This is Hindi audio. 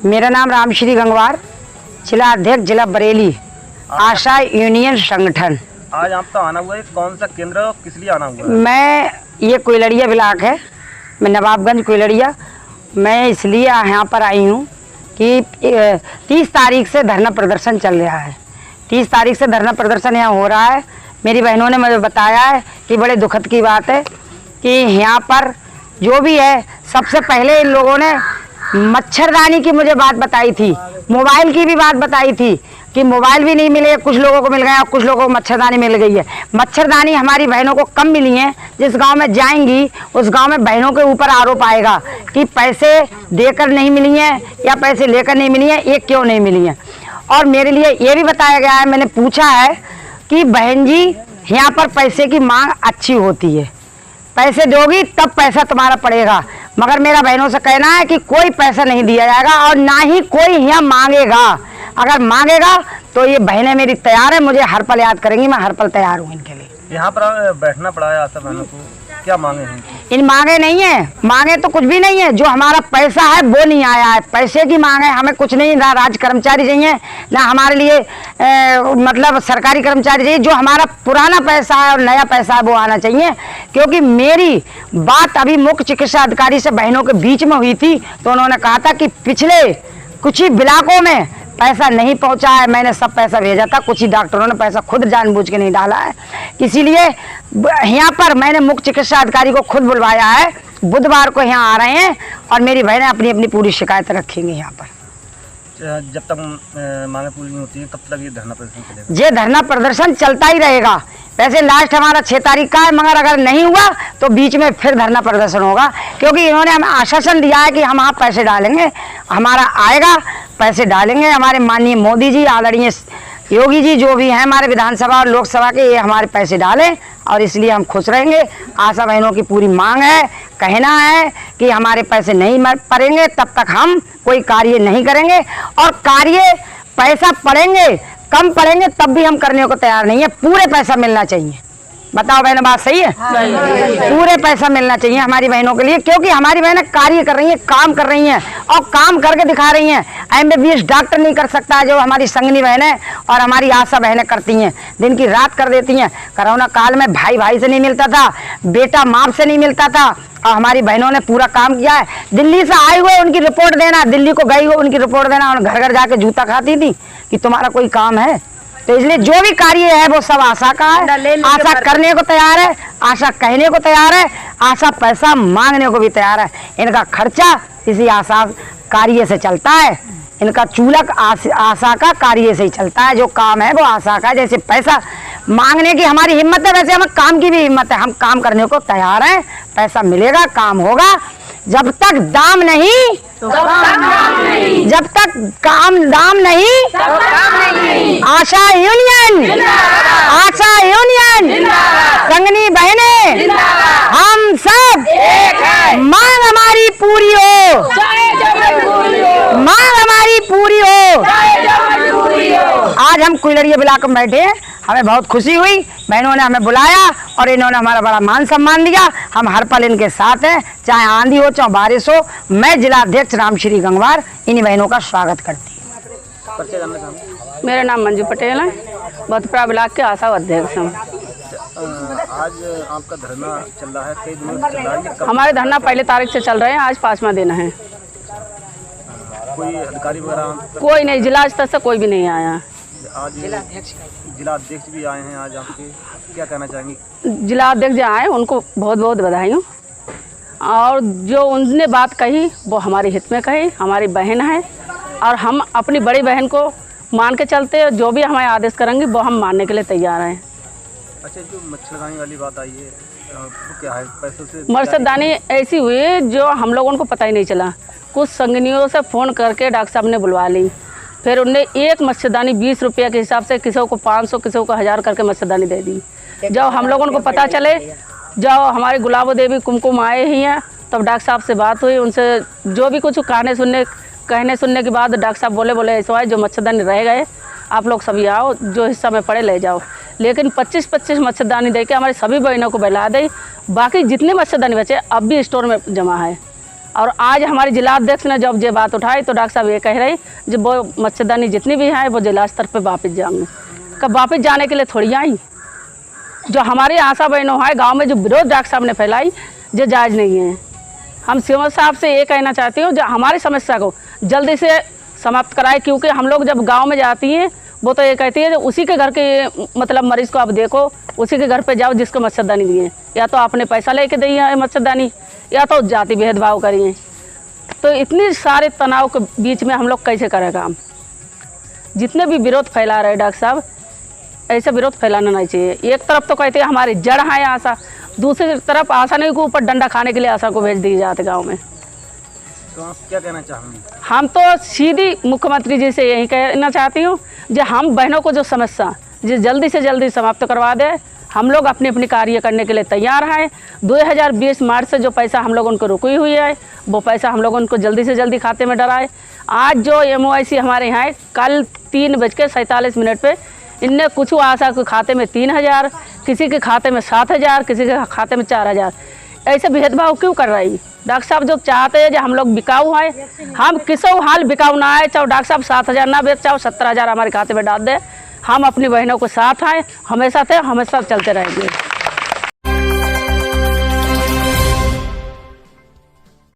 मेरा नाम रामश्री गंगवार, जिला अध्यक्ष जिला बरेली, आशा यूनियन संगठन। आज आपका आना हुआ है, कौन सा केंद्र और किस लिए आना हुआ है? मैं ये कोयलड़िया ब्लॉक है, मैं नवाबगंज कोयलड़िया। मैं इसलिए यहाँ पर आई हूँ कि 30 तारीख से धरना प्रदर्शन चल रहा है। 30 तारीख से धरना प्रदर्शन यहाँ हो रहा है। मेरी बहनों ने मुझे बताया है कि बड़े दुखद की बात है कि यहाँ पर जो भी है, सबसे पहले इन लोगों ने मच्छरदानी की मुझे बात बताई थी, मोबाइल की भी बात बताई थी कि मोबाइल भी नहीं मिले, कुछ लोगों को मिल गया और कुछ लोगों को मच्छरदानी मिल गई है। मच्छरदानी हमारी बहनों को कम मिली है। जिस गांव में जाएंगी उस गांव में बहनों के ऊपर आरोप आएगा कि पैसे देकर नहीं मिली हैं या पैसे लेकर नहीं मिली हैं, ये क्यों नहीं मिली हैं। और मेरे लिए ये भी बताया गया है, मैंने पूछा है कि बहन जी यहाँ पर पैसे की मांग अच्छी होती है, पैसे दोगी तब पैसा तुम्हारा पड़ेगा, मगर मेरा बहनों से कहना है कि कोई पैसा नहीं दिया जाएगा और ना ही कोई यहाँ मांगेगा। अगर मांगेगा तो ये बहनें मेरी तैयार है, मुझे हर पल याद करेंगी, मैं हर पल तैयार हूँ इनके लिए। यहाँ पर बैठना पड़ा है आशा बहनों को, क्या मांगे हैं? इन मांगे नहीं है, मांगे तो कुछ भी नहीं है, जो हमारा पैसा है वो नहीं आया है। पैसे की मांग है, हमें कुछ नहीं, ना राज कर्मचारी चाहिए ना हमारे लिए मतलब सरकारी कर्मचारी चाहिए। जो हमारा पुराना पैसा है और नया पैसा है वो आना चाहिए। क्योंकि मेरी बात अभी मुख्य चिकित्सा अधिकारी से बहनों के बीच में हुई थी तो उन्होंने कहा था कि पिछले कुछ ही ब्लॉकों में पैसा नहीं पहुंचा है, मैंने सब पैसा भेजा था, कुछ ही डॉक्टरों ने पैसा खुद जानबूझ के नहीं डाला है। इसीलिए यहाँ पर मैंने मुख्य चिकित्सा अधिकारी को खुद बुलवाया है, बुधवार को यहाँ आ रहे हैं और मेरी बहनें अपनी अपनी पूरी शिकायत रखेंगी यहाँ पर। जब तक मांगे पूरी नहीं होती है तब तक ये धरना प्रदर्शन चलेगा? ये धरना प्रदर्शन चलता ही रहेगा। वैसे लास्ट हमारा 6 तारीख का है, मगर अगर नहीं हुआ तो बीच में फिर धरना प्रदर्शन होगा। क्योंकि इन्होंने हमें आश्वासन दिया है कि हम आप पैसे डालेंगे, हमारा आएगा, पैसे डालेंगे। हमारे माननीय मोदी जी, आदरणीय योगी जी जो भी हैं हमारे विधानसभा और लोकसभा के, ये हमारे पैसे डालें और इसलिए हम खुश रहेंगे। आशा बहनों की पूरी मांग है, कहना है कि हमारे पैसे नहीं पड़ेंगे तब तक हम कोई कार्य नहीं करेंगे, और कार्य पैसा पड़ेंगे कम पड़ेंगे तब भी हम करने को तैयार नहीं है। पूरे पैसा मिलना चाहिए। बताओ बहनों, बात सही है? पूरे पैसा मिलना चाहिए हमारी बहनों के लिए, क्योंकि हमारी बहनें कार्य कर रही हैं, काम कर रही हैं और काम करके दिखा रही हैं। MBBS डॉक्टर नहीं कर सकता जो हमारी संगनी बहनें और हमारी आशा बहनें करती हैं, दिन की रात कर देती हैं। कोरोना काल में भाई भाई से नहीं मिलता था, बेटा माँ से नहीं मिलता था, और हमारी बहनों ने पूरा काम किया है। दिल्ली से आए हुए उनकी रिपोर्ट देना, दिल्ली को गई हुई उनकी रिपोर्ट देना, और घर घर जाके जूता खाती थी कि तुम्हारा कोई काम है। तो इसलिए जो भी कार्य है वो सब आशा का है। आशा करने को तैयार है, आशा कहने को तैयार है, आशा पैसा मांगने को भी तैयार है। इनका खर्चा इसी आशा कार्य से चलता है, इनका चूलक आशा का कार्य से ही चलता है। जो काम है वो आशा का है। जैसे पैसा मांगने की हमारी हिम्मत है, वैसे हमें काम की भी हिम्मत है। हम काम करने को तैयार हैं, पैसा मिलेगा, काम होगा। जब तक दाम नहीं जब तक काम दाम नहीं, आशा यूनियन, आशा यूनियन, संगनी बहनें, हम सब मांग हमारी पूरी हो, मांग हमारी पूरी हो। आज हम कोयलड़िया ब्लॉक में बैठे हैं, हमें बहुत खुशी हुई। बहनों ने हमें बुलाया और इन्होंने हमारा बड़ा मान सम्मान दिया। हम हर पल इनके साथ हैं, चाहे आंधी हो चाहे बारिश हो। मैं जिला अध्यक्ष रामश्री गंगवार इन्हीं बहनों का स्वागत करती हूँ। मेरा नाम मंजू पटेल है, बतपुरा ब्लॉक के आशा अध्यक्ष हूँ। आज आपका धरना चल रहा है, कई दिनों से चल रहा है? हमारे धरना पहले तारीख से चल रहे हैं, आज 5वां दिन है। कोई अधिकारी वगैरह? कोई नहीं, जिला स्तर से कोई भी नहीं आया। आज जिला अध्यक्ष भी आए हैं आज आपके, क्या कहना चाहेंगे? जिला अध्यक्ष जो आए उनको बहुत बहुत बधाई हूँ, और जो उनने बात कही वो हमारे हित में कही। हमारी बहन है और हम अपनी बड़ी बहन को मान के चलते, जो भी हमें आदेश करेंगे वो हम मानने के लिए तैयार हैं। अच्छा, जो मच्छरदानी वाली बात आई है वो क्या है? पैसों से मच्छरदानी ऐसी हुई जो हम लोगों को पता ही नहीं चला। कुछ संगनियों से फ़ोन करके डॉक्टर साहब ने बुलवा ली, फिर उनने एक मच्छरदानी 20 रुपये के हिसाब से किसी को 500 किसी को 1000 करके मच्छरदानी दे दी। जब हम लोगों को पता चले, जब हमारी गुलाबो देवी कुमकुम आए ही हैं, तब डॉक्टर साहब से बात हुई। उनसे जो भी कुछ कहने सुनने के बाद डॉक्टर साहब बोले ऐसा है, जो मच्छरदानी रह गए आप लोग सभी आओ, जो हिस्सा में पड़े ले जाओ। लेकिन 25-25 मच्छरदानी दे के हमारी सभी बहनों को बहला दी। बाकी जितने मच्छरदानी बचे अब भी स्टोर में जमा है। और आज हमारे जिला अध्यक्ष ने जब ये बात उठाई तो डॉक्टर साहब ये कह रहे जो वो मच्छरदानी जितनी भी हैं वो जिला स्तर पर वापस जाएंगे। कब वापस जाने के लिए थोड़ी आई, जो हमारी आशा बहनों है गांव में जो विरोध डॉक्टर साहब ने फैलाई जो जायज़ नहीं है। हम सीएम साहब से ये कहना चाहती हूँ जो हमारी समस्या को जल्दी से समाप्त कराए, क्योंकि हम लोग जब गांव में जाती हैं वो तो ये कहती है जो उसी के घर के मतलब मरीज़ को आप देखो, उसी के घर पे जाओ जिसको मच्छरदानी दिए, या तो आपने पैसा लेके दी है मच्छरदानी या तो जाति भेदभाव करिए। तो इतनी सारे तनाव के बीच में हम लोग कैसे करें काम। जितने भी विरोध फैला रहे डॉक्टर साहब, ऐसे विरोध फैलाना नहीं चाहिए। एक तरफ तो कहते हैं हमारी जड़ है आशा, दूसरी तरफ आशा नहीं के ऊपर डंडा खाने के लिए आशा को भेज दी जाते गाँव में। तो आप क्या कहना चाहेंगी? हम तो सीधी मुख्यमंत्री जी से यही कहना चाहती हूँ जो हम बहनों को जो समस्या जो जल्दी से जल्दी समाप्त करवा दे। हम लोग अपनी अपनी कार्य करने के लिए तैयार हैं। 2020 मार्च से जो पैसा हम लोगों को रुकी हुई है वो पैसा हम लोगों को जल्दी से जल्दी खाते में डलाए। आज जो MOIC हमारे यहाँ कल 3:47 पे इनने कुछ आशा के खाते में 3,000, किसी के खाते में 7,000, किसी के खाते में 4,000, ऐसे भेदभाव क्यों कर रही? डॉक्टर साहब जो चाहते हैं जो हम लोग बिकाऊ हैं, हम किसो हाल बिकाऊ ना आए, चाहे डॉक्टर साहब 7,000 ना बेच, चाहे 17,000 हमारे खाते में डाल दे। हम अपनी बहनों के साथ हैं, हमेशा थे, हमेशा चलते रहेंगे।